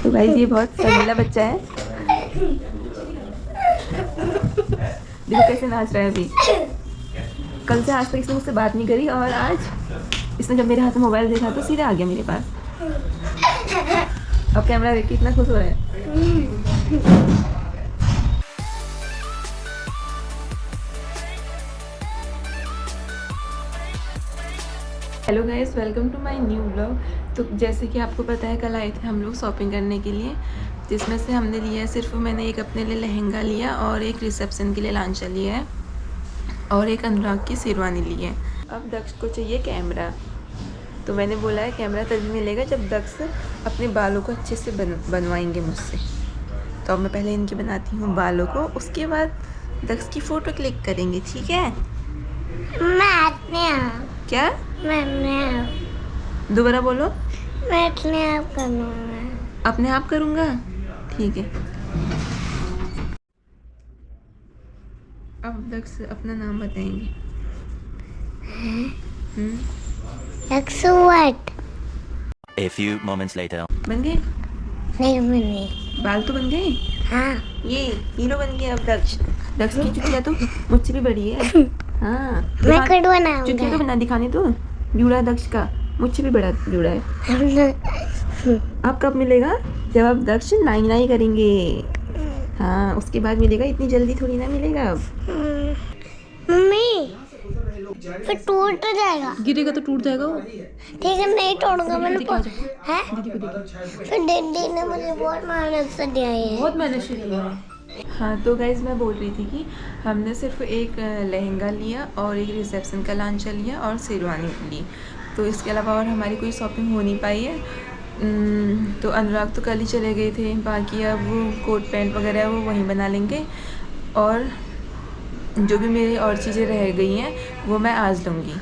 तो गाइस ये बहुत शर्मीला बच्चा है। देखो कैसे नाच रहा है अभी। कल से आज तक इसने मुझसे बात नहीं करी और आज इसने जब मेरे हाथ में मोबाइल देखा तो सीधे आ गया मेरे पास। अब कैमरा देख के इतना खुश हो रहा है। Hello guys, welcome to my new blog. तो जैसे कि आपको पता है कल आए थे हम लोग शॉपिंग करने के लिए, जिसमें से हमने लिया सिर्फ मैंने एक अपने लिए लहंगा लिया और एक रिसेप्शन के लिए लांचा लिया है और एक अनुराग की शेरवानी ली है। अब दक्ष को चाहिए कैमरा, तो मैंने बोला है कैमरा तभी मिलेगा जब दक्ष अपने बालों को अच्छे से बनवाएंगे मुझसे। तो अब मैं पहले इनके बनाती हूँ बालों को, उसके बाद दक्ष की फ़ोटो क्लिक करेंगे, ठीक है? क्या? दोबारा बोलो। मैं अपने आप करूँगा। अपने आप करूँगा, ठीक है। अब दक्ष अपना नाम बताएंगे। What? A few moments later. बन गए? नहीं बने। बाल तो बन गए। हाँ। ये हीरो बन गया अब दक्ष। दक्ष की चुटिया तो मुझसे भी बड़ी है। हाँ, मैं खुद चुटिया बनाऊंगा। तो बना दिखाने तो जूड़ा दक्ष का मुझसे भी बड़ा जूड़ा है। अब कब मिलेगा? जब आप दक्ष नाई नाई करेंगे। हाँ, उसके बाद मिलेगा, इतनी जल्दी थोड़ी ना मिलेगा अब। मम्मी फिर टूट तो जाएगा। गिरेगा तो टूट जाएगा वो। ठीक है, नहीं तोड़ूंगा मैंने है। फिर दीदी ने मुझे बहुत मेहनत से दिया है। बहुत मेहनत से दिया है। हाँ, तो गाइज मैं बोल रही थी कि हमने सिर्फ एक लहंगा लिया और एक रिसेप्शन का लांचा लिया और शेरवानी ली, तो इसके अलावा और हमारी कोई शॉपिंग हो नहीं पाई है। तो अनुराग तो कल ही चले गए थे, बाकी अब वो कोट पैंट वगैरह वो वहीं बना लेंगे और जो भी मेरी और चीज़ें रह गई हैं वो मैं आज लूँगी।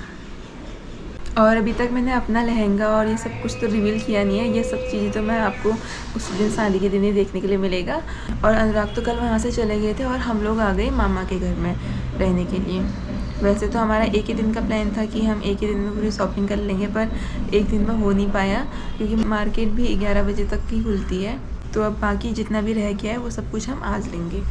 और अभी तक मैंने अपना लहंगा और ये सब कुछ तो रिवील किया नहीं है, ये सब चीज़ें तो मैं आपको उस दिन शादी के दिन ही देखने के लिए मिलेगा। और अनुराग तो कल वहाँ से चले गए थे और हम लोग आ गए मामा के घर में रहने के लिए। वैसे तो हमारा एक ही दिन का प्लान था कि हम एक ही दिन में पूरी शॉपिंग कर लेंगे, पर एक दिन में हो नहीं पाया क्योंकि मार्केट भी 11 बजे तक की खुलती है। तो अब बाकी जितना भी रह गया है वो सब कुछ हम आज लेंगे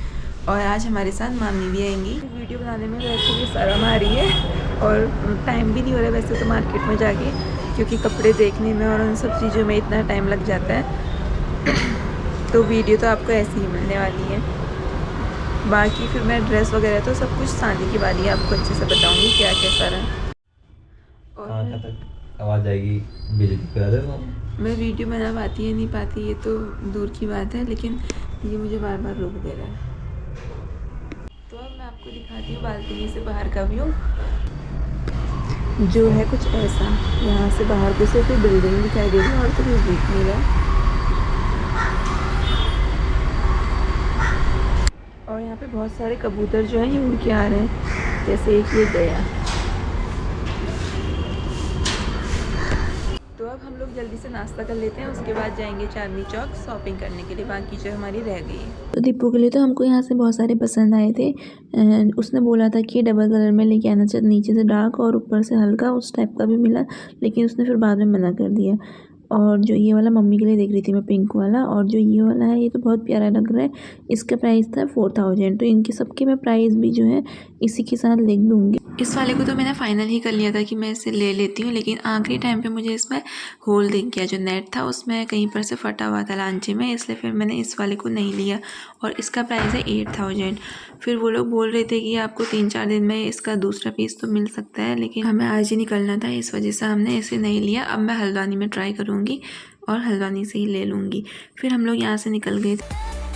और आज हमारे साथ मामी भी आएंगी। वीडियो बनाने में वैसे भी शर्म आ रही है और टाइम भी नहीं हो रहा है वैसे तो मार्केट में जाके, क्योंकि कपड़े देखने में और उन सब चीज़ों में इतना टाइम लग जाता है। तो वीडियो तो आपको ऐसे ही मिलने वाली है। बाकी फिर मैं ड्रेस वगैरह तो सब कुछ शादी के बाद ही आपको अच्छे से बताऊँगी क्या कैसा रहा। और आवाज़ आएगी बिजली करा दे। मैं वीडियो बना पाती है नहीं पाती ये तो दूर की बात है, लेकिन ये मुझे बार बार रोक दे रहा है। तो अब मैं आपको दिखाती हूँ बालकनी से बाहर का व्यू, जो है कुछ ऐसा। यहाँ से बाहर को सिर्फ बिल्डिंग दिखाई दे रही है और तो कुछ दिख नहीं रहा। और यहाँ पे बहुत सारे कबूतर जो हैं ये उड़ के आ रहे हैं, जैसे एक ये गया। तो अब हम लोग जल्दी से नाश्ता कर लेते हैं, उसके बाद जाएंगे चांदनी चौक शॉपिंग करने के लिए, बाकी जो हमारी रह गई है। तो दीपू के लिए तो हमको यहाँ से बहुत सारे पसंद आए थे। उसने बोला था कि डबल कलर में लेके आना चाहिए, नीचे से डार्क और ऊपर से हल्का, उस टाइप का भी मिला, लेकिन उसने फिर बाद में मना कर दिया। और जो ये वाला मम्मी के लिए देख रही थी मैं, पिंक वाला, और जो ये वाला है ये तो बहुत प्यारा लग रहा है। इसका प्राइस था 4000। तो इनके सबके मैं प्राइस भी जो है इसी के साथ लिख दूँगी। इस वाले को तो मैंने फाइनल ही कर लिया था कि मैं इसे ले लेती हूँ, लेकिन आखिरी टाइम पे मुझे इसमें होल दिख गया, जो नेट था उसमें कहीं पर से फटा हुआ था लांचे में, इसलिए फिर मैंने इस वाले को नहीं लिया। और इसका प्राइस है 8000। फिर वो लोग बोल रहे थे कि आपको 3-4 दिन में इसका दूसरा पीस तो मिल सकता है, लेकिन हमें आज ही निकलना था, इस वजह से हमने इसे नहीं लिया। अब मैं हल्द्वानी में ट्राई करूँगी और हल्द्वानी से ही ले लूँगी। फिर हम लोग यहाँ से निकल गए थे।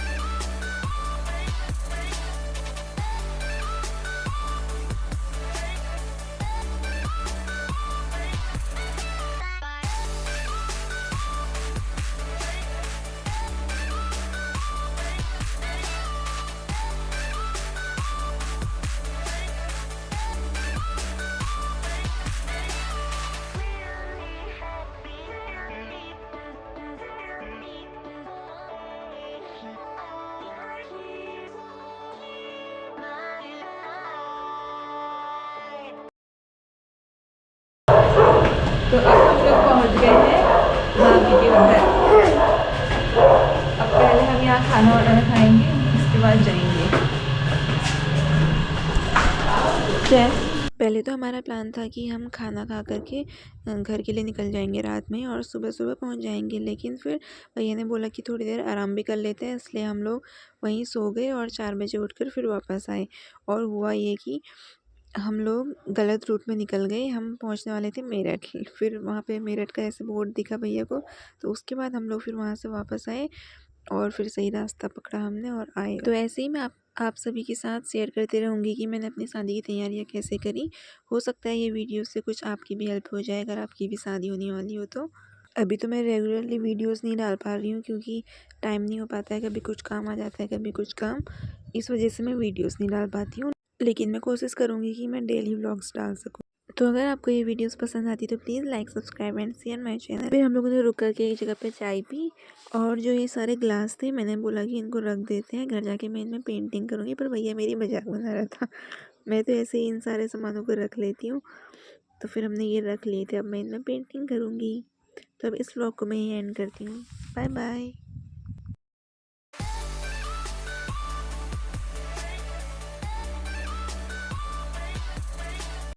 खाना वाना खाएंगे, इसके बाद जाएंगे। पहले तो हमारा प्लान था कि हम खाना खा करके घर के लिए निकल जाएंगे रात में और सुबह सुबह पहुंच जाएंगे, लेकिन फिर भैया ने बोला कि थोड़ी देर आराम भी कर लेते हैं, इसलिए हम लोग वहीं सो गए और 4 बजे उठकर फिर वापस आए। और हुआ ये कि हम लोग गलत रूट में निकल गए। हम पहुंचने वाले थे मेरठ, फिर वहाँ पे मेरठ का ऐसे बोर्ड दिखा भैया को, तो उसके बाद हम लोग फिर वहाँ से वापस आए और फिर सही रास्ता पकड़ा हमने और आए। तो ऐसे ही मैं आप सभी के साथ शेयर करते रहूँगी कि मैंने अपनी शादी की तैयारियाँ कैसे करी। हो सकता है ये वीडियो से कुछ आपकी भी हेल्प हो जाए अगर आपकी भी शादी होने वाली हो तो। अभी तो मैं रेगुलरली वीडियोस नहीं डाल पा रही हूँ क्योंकि टाइम नहीं हो पाता है, कभी कुछ काम आ जाता है, कभी कुछ काम, इस वजह से मैं वीडियोस नहीं डाल पाती हूँ, लेकिन मैं कोशिश करूँगी कि मैं डेली व्लॉग्स डाल सकूँ। तो अगर आपको ये वीडियोस पसंद आती तो please like, subscribe and share my channel. फिर हम लोगों ने रुक करके एक जगह पे चाय पी और जो ये सारे ग्लास थे मैंने बोला कि इनको रख देते हैं, घर जाके मैं इनमें पेंटिंग करूँगी, पर भैया मेरी मजाक बना रहा था। मैं तो ऐसे ही इन सारे सामानों को रख लेती हूँ, तो फिर हमने ये रख लिए थे, अब मैं इनमें पेंटिंग करूँगी। तो अब इस व्लॉग को मैं यहीं एंड करती हूँ। Bye bye.